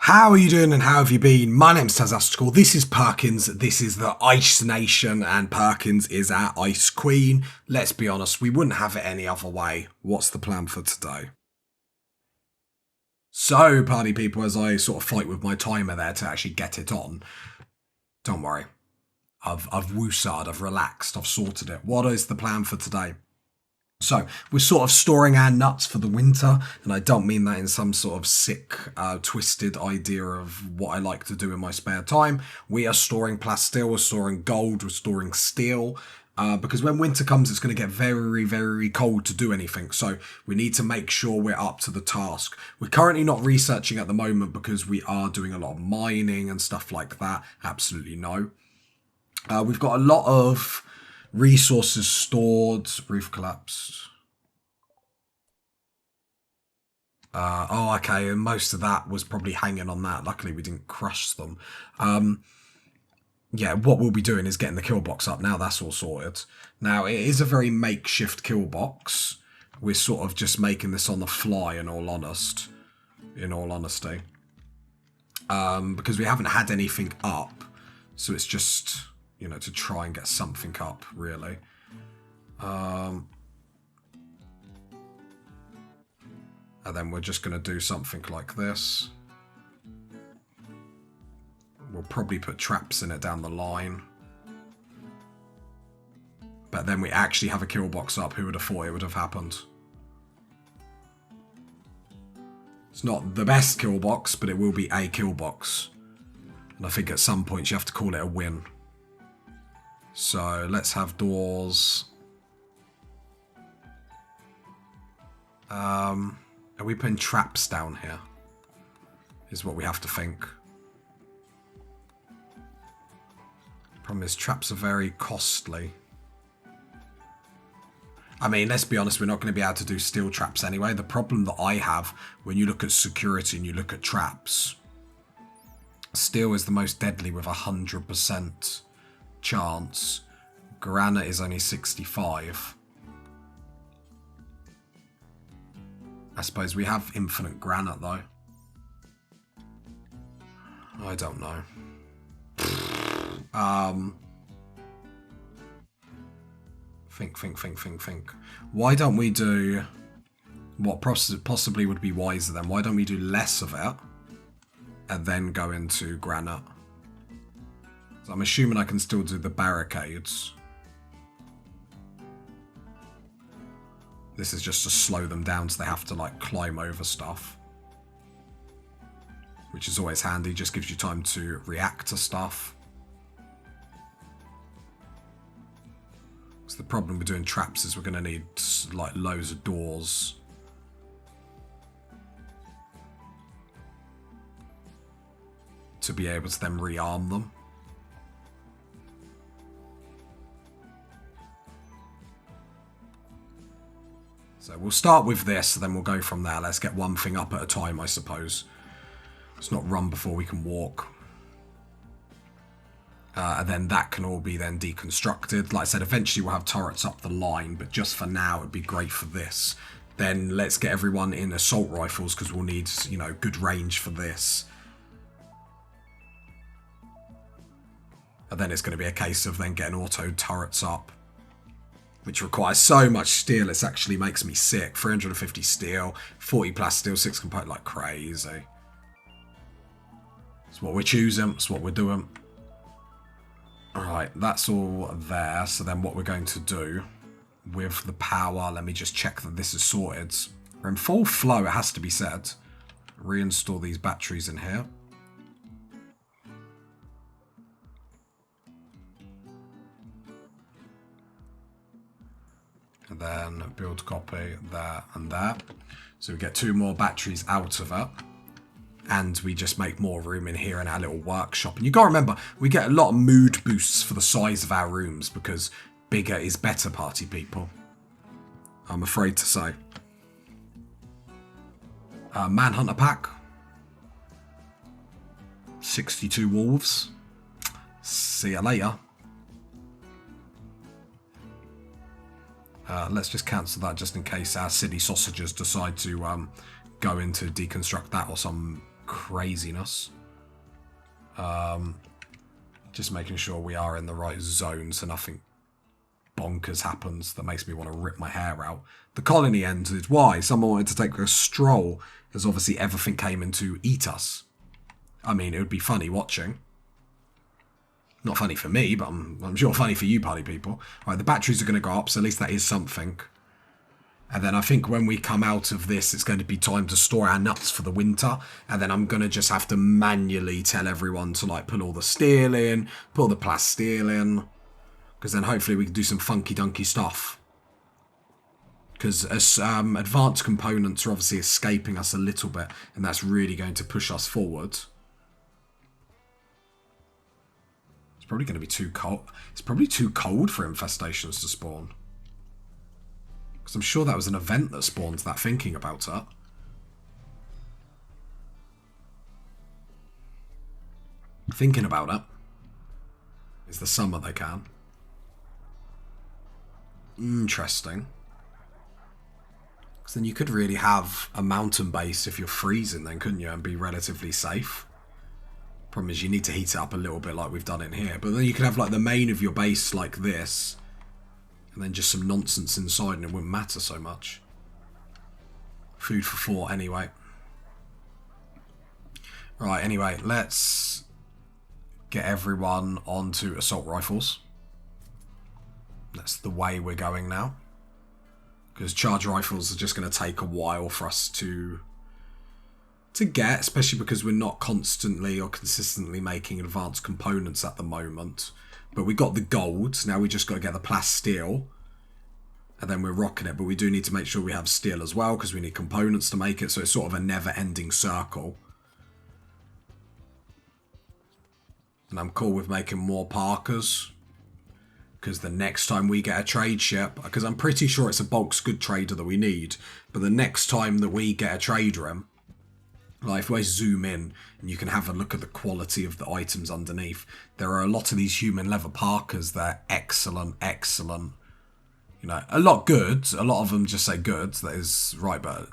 How are you doing and how have you been? My name's Tazastical, this is Perkins, this is the Ice Nation, and Perkins is our Ice Queen. Let's be honest, we wouldn't have it any other way. What's the plan for today? So, party people, as I sort of fight with my timer there to actually get it on, don't worry. I've woosa'd, I've relaxed, I've sorted it. What is the plan for today? So, we're sort of storing our nuts for the winter, and I don't mean that in some sort of sick, twisted idea of what I like to do in my spare time. We are storing plasteel, we're storing gold, we're storing steel, because when winter comes, it's going to get very, very cold to do anything, so we need to make sure we're up to the task. We're currently not researching at the moment because we are doing a lot of mining and stuff like that. Absolutely no. We've got a lot of resources stored. Roof collapsed. Okay, and most of that was probably hanging on that. Luckily, we didn't crush them. Yeah, what we'll be doing is getting the kill box up. Now that's all sorted. Now, it is a very makeshift kill box. We're sort of just making this on the fly, in all honesty. Because we haven't had anything up. So it's just, you know, to try and get something up, really. And then we're just going to do something like this. We'll probably put traps in it down the line. But then we actually have a kill box up. Who would have thought it would have happened? It's not the best kill box, but it will be a kill box. And I think at some point you have to call it a win. So let's have doors. Are we putting traps down here? Is what we have to think. Problem is, traps are very costly. I mean, let's be honest, we're not going to be able to do steel traps anyway. The problem that I have when you look at security and you look at traps, steel is the most deadly with 100% chance. Granite is only 65. I suppose we have infinite granite though. I don't know. Think. Why don't we do what possibly would be wiser then? Why don't we do less of it and then go into granite? So I'm assuming I can still do the barricades. This is just to slow them down so they have to like climb over stuff. Which is always handy, just gives you time to react to stuff. So the problem with doing traps is we're going to need like loads of doors. To be able to then rearm them. So we'll start with this, and then we'll go from there. Let's get one thing up at a time, I suppose. Let's not run before we can walk. And then that can all be then deconstructed. Like I said, eventually we'll have turrets up the line, but just for now it'd be great for this. Then let's get everyone in assault rifles, because we'll need, you know, good range for this. And then it's going to be a case of then getting auto turrets up, which requires so much steel, it actually makes me sick. 350 steel, 40 plasteel, 6 component, like crazy. It's what we're choosing, it's what we're doing. Alright, that's all there. So then what we're going to do with the power, let me just check that this is sorted. We're in full flow, it has to be said. Reinstall these batteries in here. And then build copy there and there. So we get 2 more batteries out of it. And we just make more room in here in our little workshop. And you gotta remember, we get a lot of mood boosts for the size of our rooms because bigger is better, party people. I'm afraid to say. Manhunter pack. 62 wolves. See ya later. Let's just cancel that just in case our city sausages decide to go in to deconstruct that or some craziness. Just making sure we are in the right zone so nothing bonkers happens that makes me want to rip my hair out. The colony ended. Why? Someone wanted to take a stroll, as obviously everything came in to eat us. I mean, it would be funny watching. Not funny for me, but I'm sure funny for you party people. Right, the batteries are going to go up, so at least that is something. And then I think when we come out of this, it's going to be time to store our nuts for the winter. And then I'm going to just have to manually tell everyone to like put all the steel in, put all the plasteel in. Because then hopefully we can do some funky dunky stuff. Because advanced components are obviously escaping us a little bit. And that's really going to push us forward. It's probably going to be too cold. It's probably too cold for infestations to spawn. Because I'm sure that was an event that spawned that thinking about it. Thinking about it. Is the summer they can. Interesting. Because then you could really have a mountain base if you're freezing then, couldn't you? And be relatively safe. Problem is you need to heat it up a little bit like we've done in here. But then you could have like the main of your base like this. And then just some nonsense inside and it wouldn't matter so much. Food for 4 anyway. Right, anyway, let's get everyone onto assault rifles. That's the way we're going now. Because charge rifles are just going to take a while for us to get, especially because we're not constantly or consistently making advanced components at the moment. But we got the gold, now we just got to get the plasteel. And then we're rocking it, but we do need to make sure we have steel as well, because we need components to make it, so it's sort of a never-ending circle. And I'm cool with making more Parkers. Because the next time we get a trade ship, because I'm pretty sure it's a bulk's good trader that we need, but the next time that we get a trade room, like if we zoom in and you can have a look at the quality of the items underneath, there are a lot of these human leather Parkers that are excellent, excellent. You know, a lot good, a lot of them just say good, that is right, but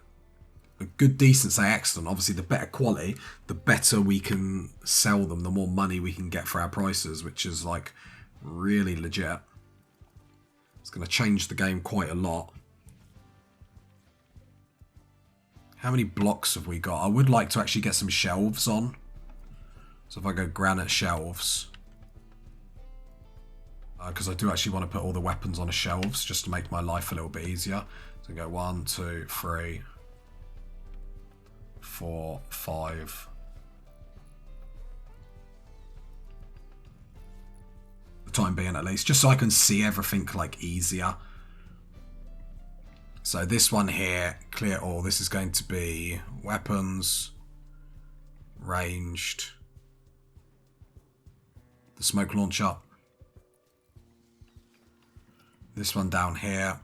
a good, decent say excellent. Obviously, the better quality, the better we can sell them, the more money we can get for our prices, which is like really legit. It's going to change the game quite a lot. How many blocks have we got? I would like to actually get some shelves on. So if I go granite shelves, because I do actually want to put all the weapons on the shelves just to make my life a little bit easier. So go 1, 2, 3, 4, 5. For the time being at least, just so I can see everything like easier. So this one here, clear all. This is going to be weapons, ranged, the smoke launcher. This one down here,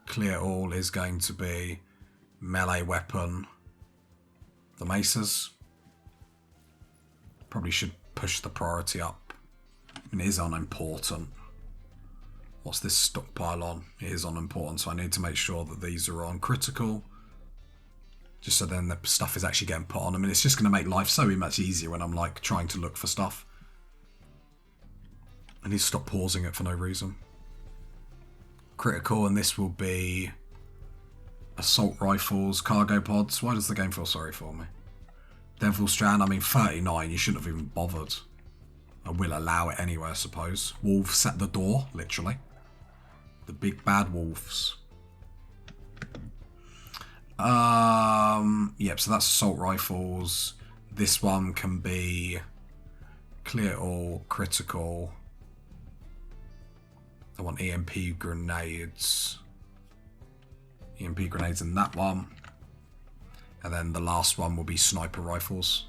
clear all, is going to be melee weapon, the maces. Probably should push the priority up. And it is unimportant. What's this stockpile on? It is unimportant, so I need to make sure that these are on critical. Just so then the stuff is actually getting put on. I mean, it's just going to make life so much easier when I'm like trying to look for stuff. I need to stop pausing it for no reason. Critical, and this will be assault rifles, cargo pods. Why does the game feel sorry for me? Devil Strand, I mean 39, you shouldn't have even bothered. I will allow it anyway, I suppose. Wolves at the door, literally. The big bad wolves. Yep, so that's assault rifles. This one can be clear all, critical. I want EMP grenades. EMP grenades in that one. And then the last one will be sniper rifles.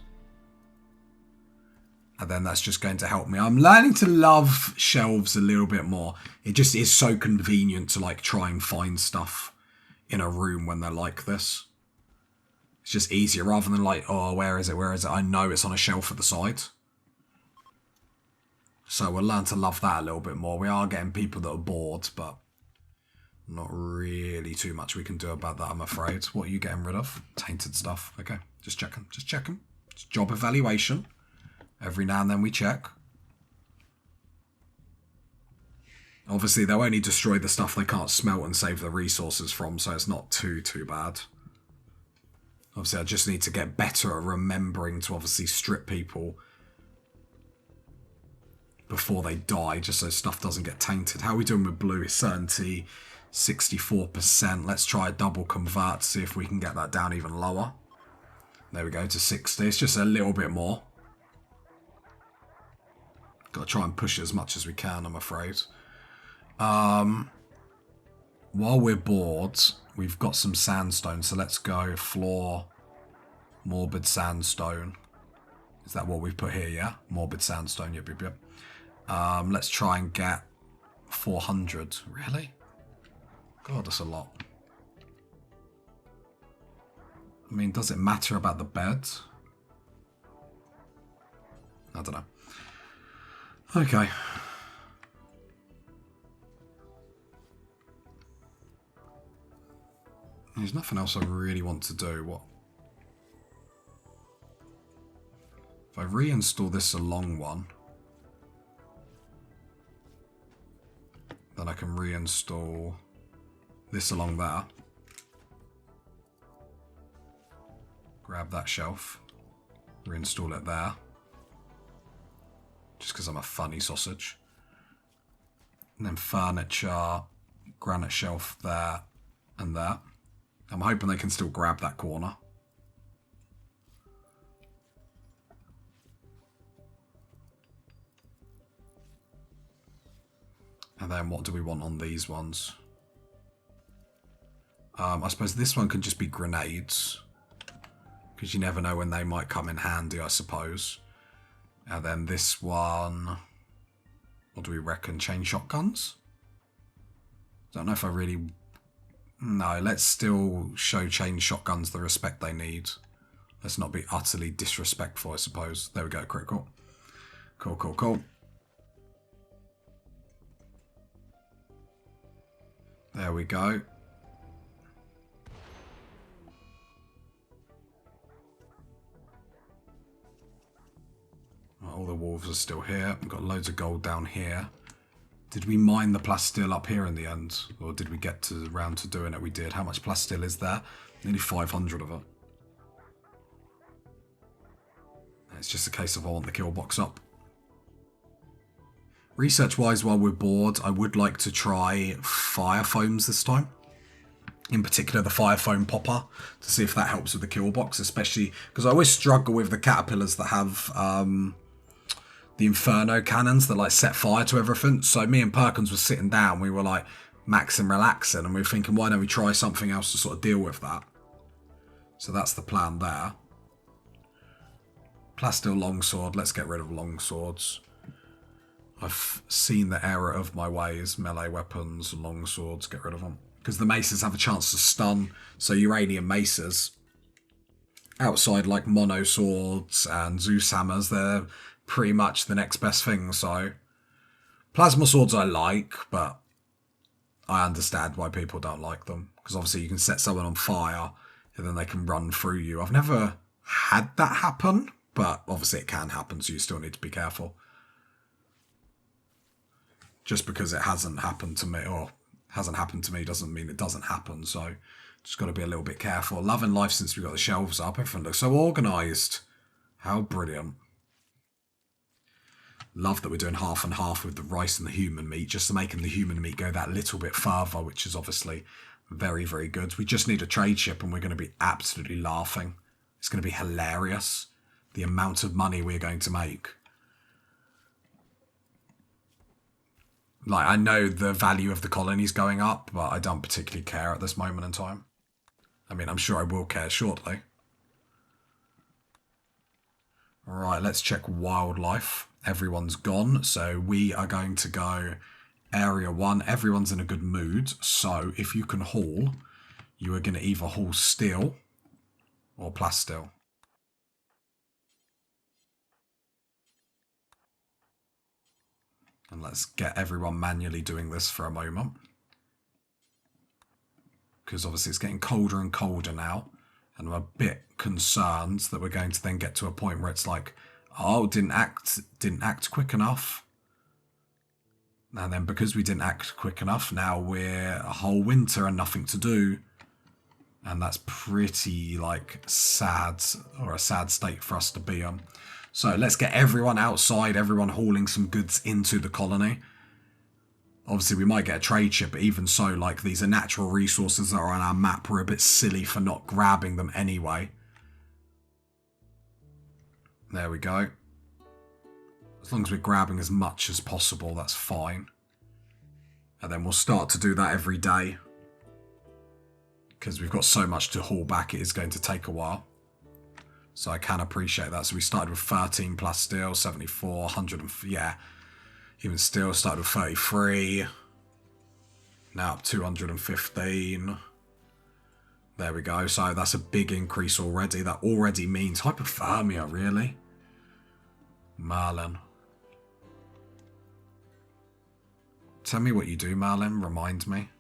And then that's just going to help me. I'm learning to love shelves a little bit more. It just is so convenient to like try and find stuff in a room when they're like this. It's just easier rather than like, oh, where is it? Where is it? I know it's on a shelf at the side. So we'll learn to love that a little bit more. We are getting people that are bored, but Not really too much we can do about that, I'm afraid. What are you getting rid of? Tainted stuff. Okay, just checking. Just checking. It's job evaluation. Every now and then we check. Obviously, they'll only destroy the stuff they can't smelt and save the resources from, so it's not too bad. Obviously, I just need to get better at remembering to obviously strip people before they die, just so stuff doesn't get tainted. How are we doing with blue? Certainty, 64%. Let's try a double convert to see if we can get that down even lower. There we go, to 60. It's just a little bit more. Got to try and push it as much as we can, I'm afraid. While we're bored, we've got some sandstone, so let's go floor, morbid sandstone. Is that what we've put here, yeah? Morbid sandstone, yep. Let's try and get 400. Really? God, that's a lot. I mean, does it matter about the bed? I don't know. Okay. There's nothing else I really want to do. What? If I reinstall this along one, then I can reinstall this along there. Grab that shelf, reinstall it there. Just because I'm a funny sausage. And then furniture, granite shelf there and there. I'm hoping they can still grab that corner. And then what do we want on these ones? I suppose this one can just be grenades. Because you never know when they might come in handy, I suppose. And then this one... What do we reckon? Chain shotguns? Don't know if I really... No, let's still show chain shotguns the respect they need. Let's not be utterly disrespectful, I suppose. There we go, critical. Cool. There we go. All the wolves are still here. We've got loads of gold down here. Did we mine the plasteel up here in the end? Or did we get round to doing it? We did. How much plasteel is there? Nearly 500 of it. It's just a case of I want the kill box up. Research-wise, while we're bored, I would like to try fire foams this time. In particular, the fire foam popper, to see if that helps with the kill box, especially because I always struggle with the caterpillars that have the inferno cannons that like set fire to everything. So me and Perkins were sitting down, we were like maxing, relaxing, and we were thinking, why don't we try something else to sort of deal with that? So that's the plan there. Plasteel longsword, let's get rid of longswords. I've seen the error of my ways. Melee weapons, longswords, get rid of them. Because the maces have a chance to stun, so uranium maces, outside like mono swords and Zeus hammers, they're pretty much the next best thing, so... Plasma swords I like, but I understand why people don't like them. Because obviously you can set someone on fire, and then they can run through you. I've never had that happen, but obviously it can happen, so you still need to be careful. Just because it hasn't happened to me, or hasn't happened to me, doesn't mean it doesn't happen. So just got to be a little bit careful. Loving life since we got the shelves up. Everything looks so organised. How brilliant. Love that we're doing half and half with the rice and the human meat, just making the human meat go that little bit further, which is obviously very, very good. We just need a trade ship and we're going to be absolutely laughing. It's going to be hilarious. The amount of money we're going to make. Like, I know the value of the colony's going up, but I don't particularly care at this moment in time. I mean, I'm sure I will care shortly. Right, let's check wildlife. Everyone's gone, so we are going to go area 1. Everyone's in a good mood, so if you can haul, you are going to either haul steel or plasteel. And let's get everyone manually doing this for a moment. because obviously it's getting colder and colder now. And I'm a bit concerned that we're going to then get to a point where it's like, oh, didn't act quick enough. And then because we didn't act quick enough, now we're a whole winter and nothing to do. And that's pretty, like, sad, or a sad state for us to be on. So let's get everyone outside, everyone hauling some goods into the colony. Obviously, we might get a trade ship, but even so, like, these are natural resources that are on our map. We're a bit silly for not grabbing them anyway. There we go. As long as we're grabbing as much as possible, that's fine. And then we'll start to do that every day. Because we've got so much to haul back, it is going to take a while. So I can appreciate that. So we started with 13 plus steel, 74, 100, yeah. Even steel started with 33. Now up 215. There we go. So that's a big increase already. That already means hypothermia, really. Merlin. Tell me what you do, Merlin. Remind me.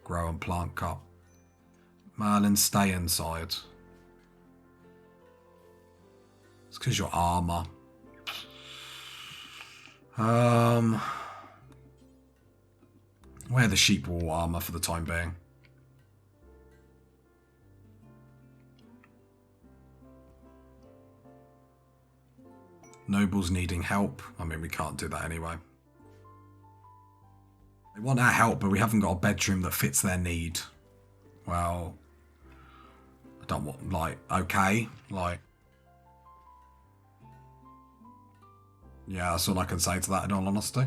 Grow and plant cup. Merlin, stay inside. It's because your armor. Wear the sheep wool armor for the time being. Nobles needing help. I mean, we can't do that anyway. They want our help, but we haven't got a bedroom that fits their need. Well, I don't want, like, okay, like. Yeah, that's all I can say to that, in all honesty.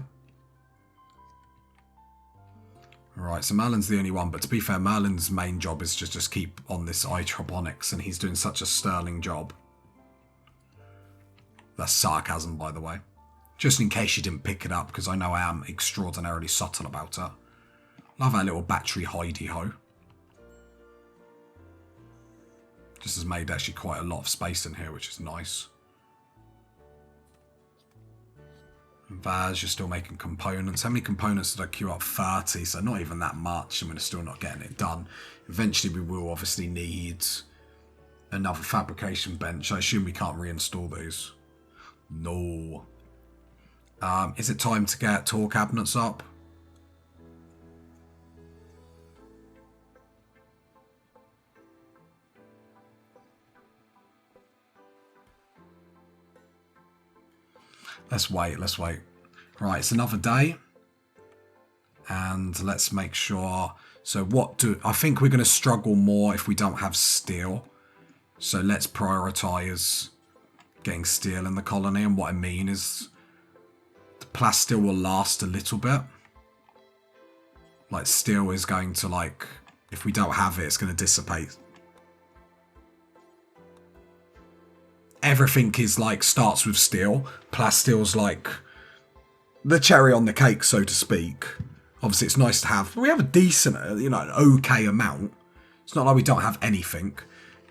Right, so Merlin's the only one, but to be fair, Merlin's main job is just keep on this iTrobonics, and he's doing such a sterling job. That's sarcasm, by the way. Just in case you didn't pick it up, because I know I am extraordinarily subtle about it. Love our little battery hidey-ho. Just has made actually quite a lot of space in here, which is nice. Vaz, you're still making components. How many components did I queue up? 30, so not even that much, and we're still not getting it done. Eventually we will obviously need another fabrication bench. I assume we can't reinstall these. No. Is it time to get tall cabinets up? Let's wait, let's wait. Right, it's another day. And let's make sure. So I think we're going to struggle more if we don't have steel. So let's prioritize getting steel in the colony. And what I mean is the plasteel will last a little bit. Like, steel is going to, like, if we don't have it, it's going to dissipate. Everything is like starts with steel. Plasteel's like the cherry on the cake, so to speak. Obviously, it's nice to have. We have a decent, an okay amount. It's not like we don't have anything.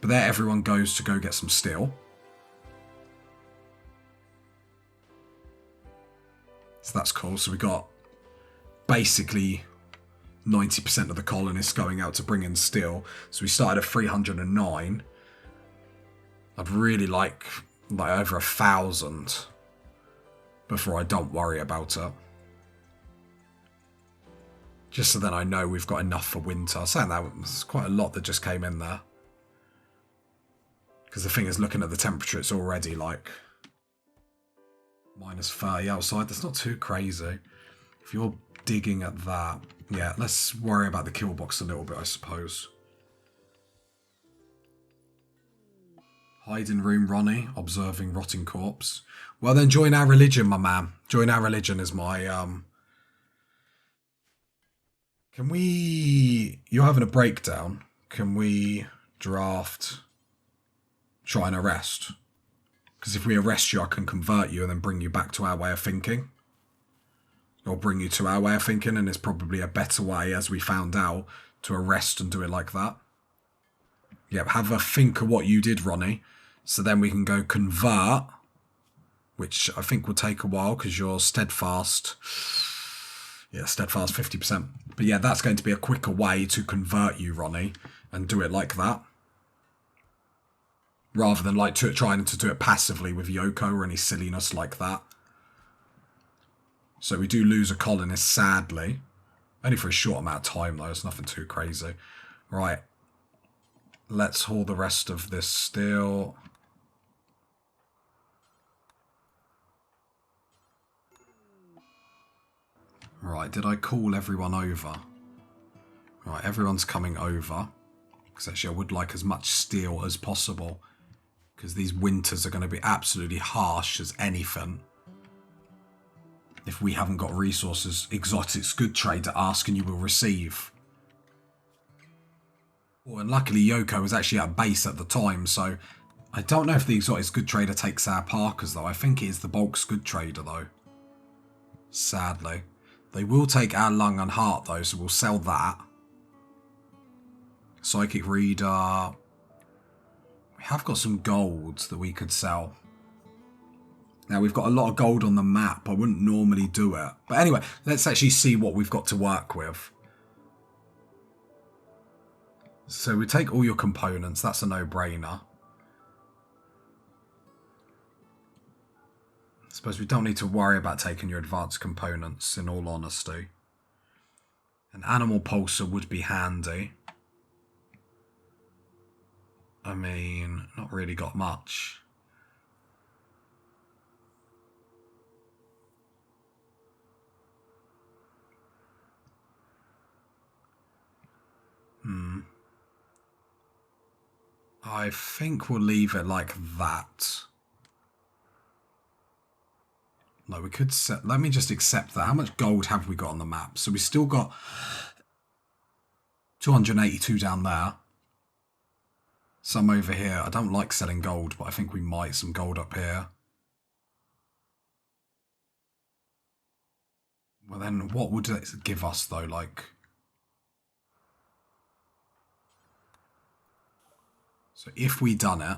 But there everyone goes to go get some steel. So that's cool. So we got basically 90% of the colonists going out to bring in steel. So we started at 309. I'd really like over 1,000 before I don't worry about it. Just so then I know we've got enough for winter. Saying that, there's quite a lot that just came in there. Because the thing is, looking at the temperature, it's already like minus 30 outside. That's not too crazy. If you're digging at that, yeah, let's worry about the kill box a little bit, I suppose. Hiding room, Ronnie, observing rotting corpse. Well then, join our religion, my man. Join our religion is my, Can we... You're having a breakdown. Can we draft... Try and arrest? Because if we arrest you, I can convert you and then bring you back to our way of thinking. Or bring you to our way of thinking, and it's probably a better way, as we found out, to arrest and do it like that. Yep, have a think of what you did, Ronnie. So then we can go convert, which I think will take a while because you're steadfast. Yeah, steadfast 50%. But yeah, that's going to be a quicker way to convert you, Ronnie, and do it like that. Rather than like trying to do it passively with Yoko or any silliness like that. So we do lose a colonist, sadly. Only for a short amount of time, though. It's nothing too crazy. Right. Let's haul the rest of this steel. Right, did I call everyone over? Right, everyone's coming over. Because actually I would like as much steel as possible. Because these winters are going to be absolutely harsh as anything. If we haven't got resources, exotics, good trade to ask and you will receive. Well, and luckily Yoko was actually at base at the time, so I don't know if the exotics good trader takes our Parkers though. I think it is the bulks good trader though. Sadly. They will take our lung and heart though, so we'll sell that. Psychic reader. We have got some gold that we could sell. Now, we've got a lot of gold on the map. I wouldn't normally do it. But anyway, let's actually see what we've got to work with. So we take all your components. That's a no-brainer. I suppose we don't need to worry about taking your advanced components, in all honesty. An animal pulsar would be handy. I mean, not really got much. I think we'll leave it like that. No, we could set... Let me just accept that. How much gold have we got on the map? So we still got 282 down there. Some over here. I don't like selling gold, but I think we might. Some gold up here. Well, then what would it give us, though? Like... So if we done it...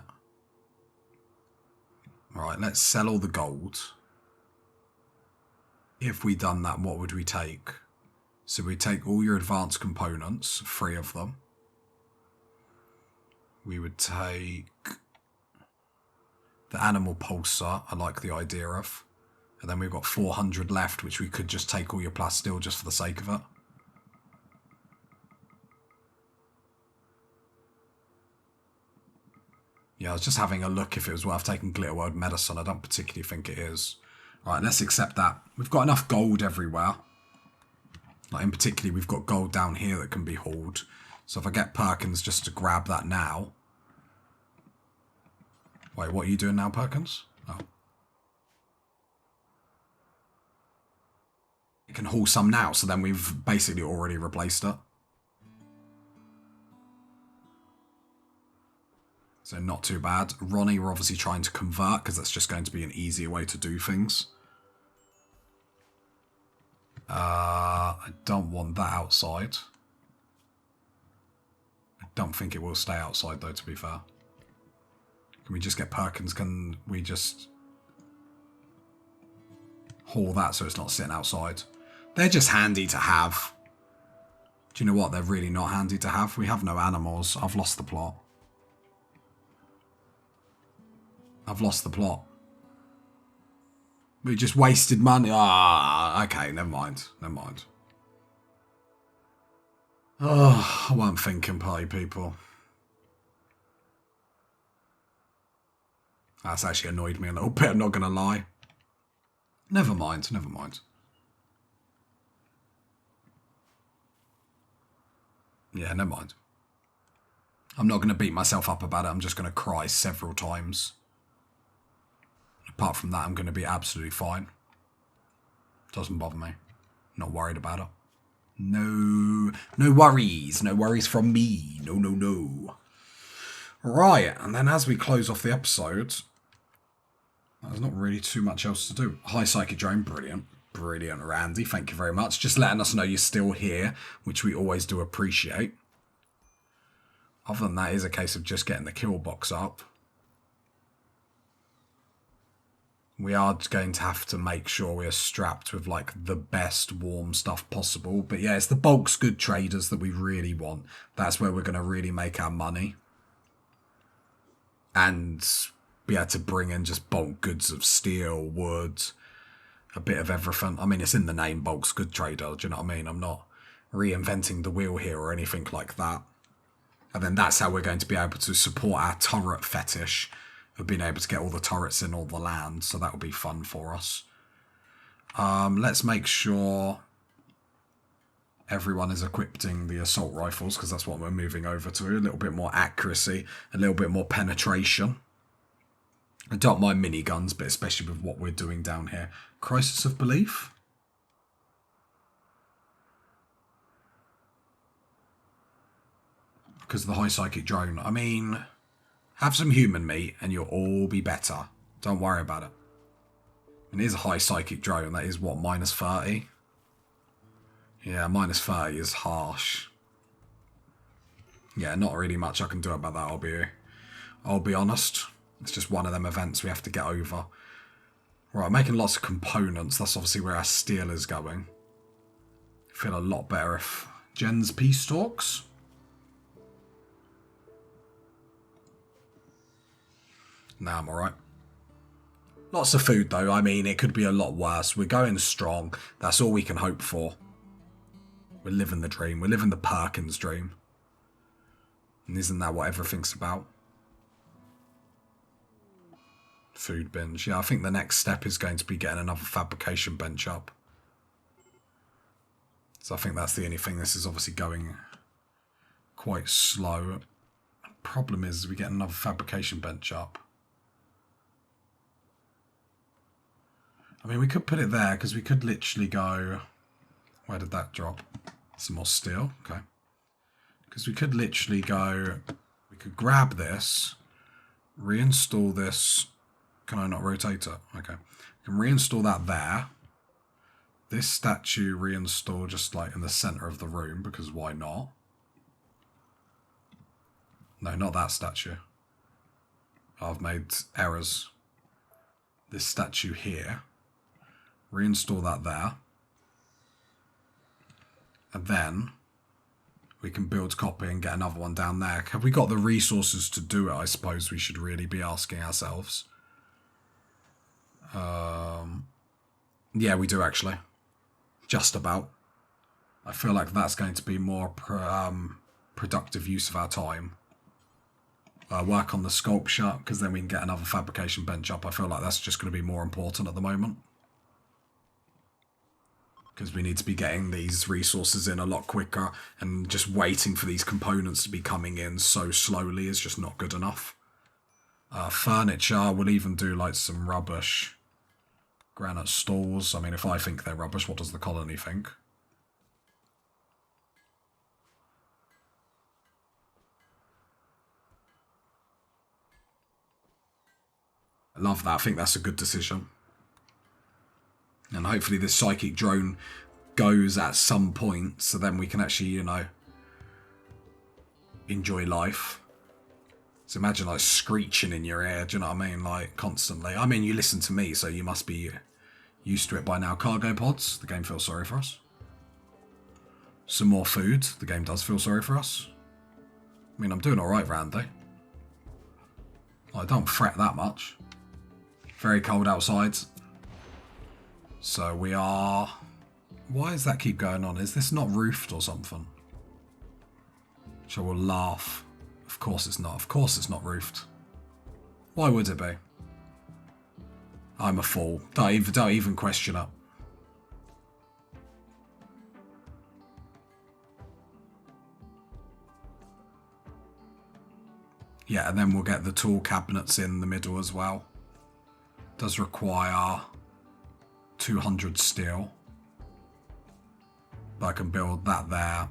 Right, let's sell all the gold. If we done that, what would we take? So we take all your advanced components, 3 of them. We would take the animal pulsar, I like the idea of. And then we've got 400 left, which we could just take all your plasteel just for the sake of it. Yeah, I was just having a look if it was worth taking Glitter World Medicine. I don't particularly think it is. Right, let's accept that. We've got enough gold everywhere. Like in particular, we've got gold down here that can be hauled. So if I get Perkins just to grab that now. Wait, what are you doing now, Perkins? Oh. It can haul some now, so then we've basically already replaced it. So not too bad. Ronnie, we're obviously trying to convert because that's just going to be an easier way to do things. I don't want that outside. I don't think it will stay outside though, to be fair. Can we just get Perkins? Can we just haul that so it's not sitting outside? They're just handy to have. Do you know what? They're really not handy to have. We have no animals. I've lost the plot. I've lost the plot. We just wasted money. Ah, okay, never mind. Never mind. Oh, I weren't thinking, party people. That's actually annoyed me a little bit, I'm not going to lie. Never mind, never mind. Yeah, never mind. I'm not going to beat myself up about it. I'm just going to cry several times. Apart from that, I'm going to be absolutely fine. Doesn't bother me. Not worried about it. No worries. No worries from me. No. Right, and then as we close off the episode, there's not really too much else to do. Hi, Psychic Drone. Brilliant. Brilliant, Randy. Thank you very much. Just letting us know you're still here, which we always do appreciate. Other than that, it is a case of just getting the kill box up. We are going to have to make sure we are strapped with like the best warm stuff possible. But yeah, it's the bulk's good traders that we really want. That's where we're going to really make our money. And be able to bring in just bulk goods of steel, wood, a bit of everything. I mean, it's in the name, bulk's good trader. Do you know what I mean? I'm not reinventing the wheel here or anything like that. And then that's how we're going to be able to support our turret fetish of being able to get all the turrets in all the land. So that will be fun for us. Let's make sure everyone is equipping the assault rifles, because that's what we're moving over to. A little bit more accuracy, a little bit more penetration. I don't mind miniguns, but especially with what we're doing down here. Crisis of belief? Because of the high psychic drone. I mean, have some human meat and you'll all be better. Don't worry about it. And it is a high psychic drone. That is what, minus 30? Yeah, minus 30 is harsh. Yeah, not really much I can do about that, I'll be honest. It's just one of them events we have to get over. Right, making lots of components. That's obviously where our steel is going. Feel a lot better if Jen's peace talks. Nah, I'm alright. Lots of food though. I mean, it could be a lot worse. We're going strong. That's all we can hope for. We're living the dream. We're living the Perkins dream. And isn't that what everything's about? Food binge. Yeah, I think the next step is going to be getting another fabrication bench up. So I think that's the only thing. This is obviously going quite slow. Problem is we get another fabrication bench up. I mean, we could put it there because we could literally go... Where did that drop? Some more steel. Okay. Because we could literally go... We could grab this, reinstall this. Can I not rotate it? Okay. We can reinstall that there. This statue reinstall just like in the center of the room, because why not? No, not that statue. I've made errors. This statue here. Reinstall that there. And then we can build copy and get another one down there. Have we got the resources to do it? I suppose we should really be asking ourselves. Yeah, we do actually. Just about. I feel like that's going to be more productive use of our time. Work on the sculpture, because then we can get another fabrication bench up. I feel like that's just going to be more important at the moment. Because we need to be getting these resources in a lot quicker, and just waiting for these components to be coming in so slowly is just not good enough. Furniture, we'll even do like some rubbish. Granite stalls. I mean, if I think they're rubbish, what does the colony think? I love that. I think that's a good decision. And hopefully this psychic drone goes at some point, so then we can actually, you know, enjoy life. So imagine like screeching in your ear, do you know what I mean? Like constantly. I mean, you listen to me, so you must be used to it by now. Cargo pods, the game feels sorry for us. Some more food, the game does feel sorry for us. I mean, I'm doing alright, Randy. I don't fret that much. Very cold outside. So we are... Why does that keep going on? Is this not roofed or something? So we'll laugh. Of course it's not. Of course it's not roofed. Why would it be? I'm a fool. Don't even question it. Yeah, and then we'll get the tool cabinets in the middle as well. Does require 200 steel. But I can build that there,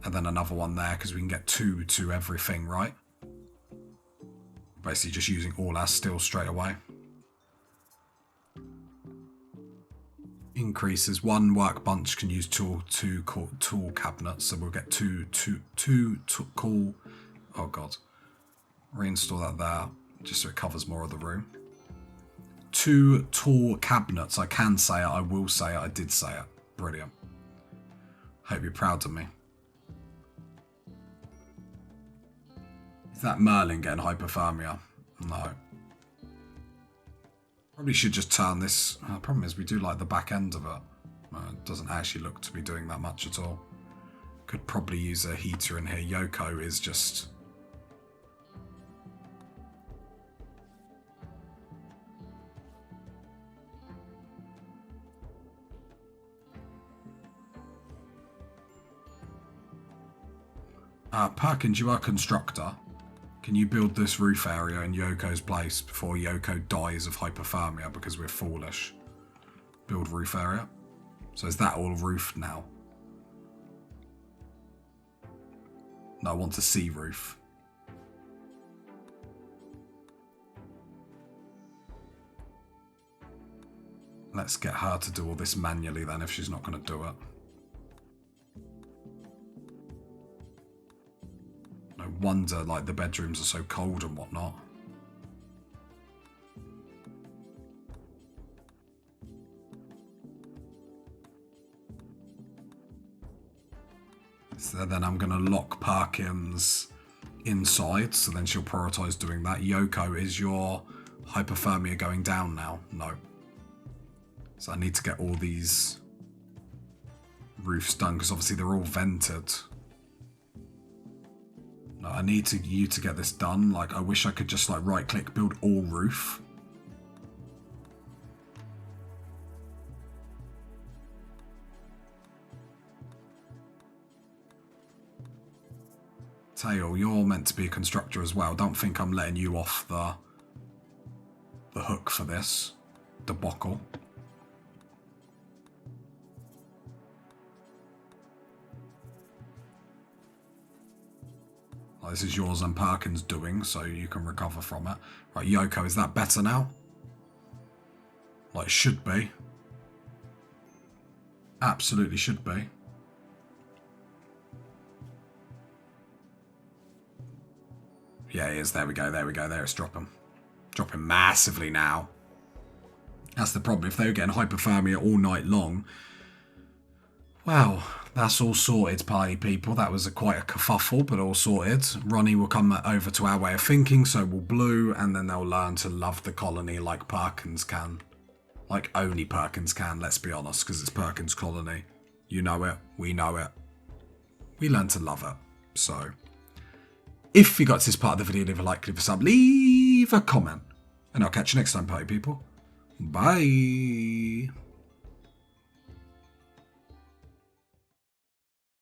and then another one there, because we can get two to everything, right? Basically just using all our steel straight away. Increases. One workbench can use tool cabinets, so we'll get two cool... Oh god. Reinstall that there, just so it covers more of the room. 2 tall cabinets. I can say it, I will say it, I did say it. Brilliant. Hope you're proud of me. Is that Merlin getting hypothermia? No. Probably should just turn this. The problem is we do like the back end of it. It doesn't actually look to be doing that much at all. Could probably use a heater in here. Yoko is just... Perkins, you are a constructor. Can you build this roof area in Yoko's place before Yoko dies of hypothermia because we're foolish? Build roof area. So is that all roofed now? No, I want a sea roof. Let's get her to do all this manually then if she's not going to do it. No wonder like the bedrooms are so cold and whatnot. So then I'm going to lock Perkins inside, so then she'll prioritise doing that. Yoko, is your hypothermia going down now? No. So I need to get all these roofs done, because obviously they're all vented. No, I need you to get this done. Like, I wish I could just like right-click, build all roof. Tail, you're meant to be a constructor as well. Don't think I'm letting you off the hook for this debacle. Well, this is yours and Perkins doing, so you can recover from it. Right, Yoko, is that better now? Like, it should be. Absolutely should be. Yeah, it is. There we go. There we go. There it's dropping. Dropping massively now. That's the problem. If they were getting hypothermia all night long. Well, that's all sorted, party people. That was quite a kerfuffle, but all sorted. Ronnie will come over to our way of thinking, so will Blue, and then they'll learn to love the colony like Perkins can. Like only Perkins can, let's be honest, because it's Perkins' colony. You know it. We know it. We learn to love it. So... if you got to this part of the video, leave a like, leave a sub, leave a comment. And I'll catch you next time, party people. Bye.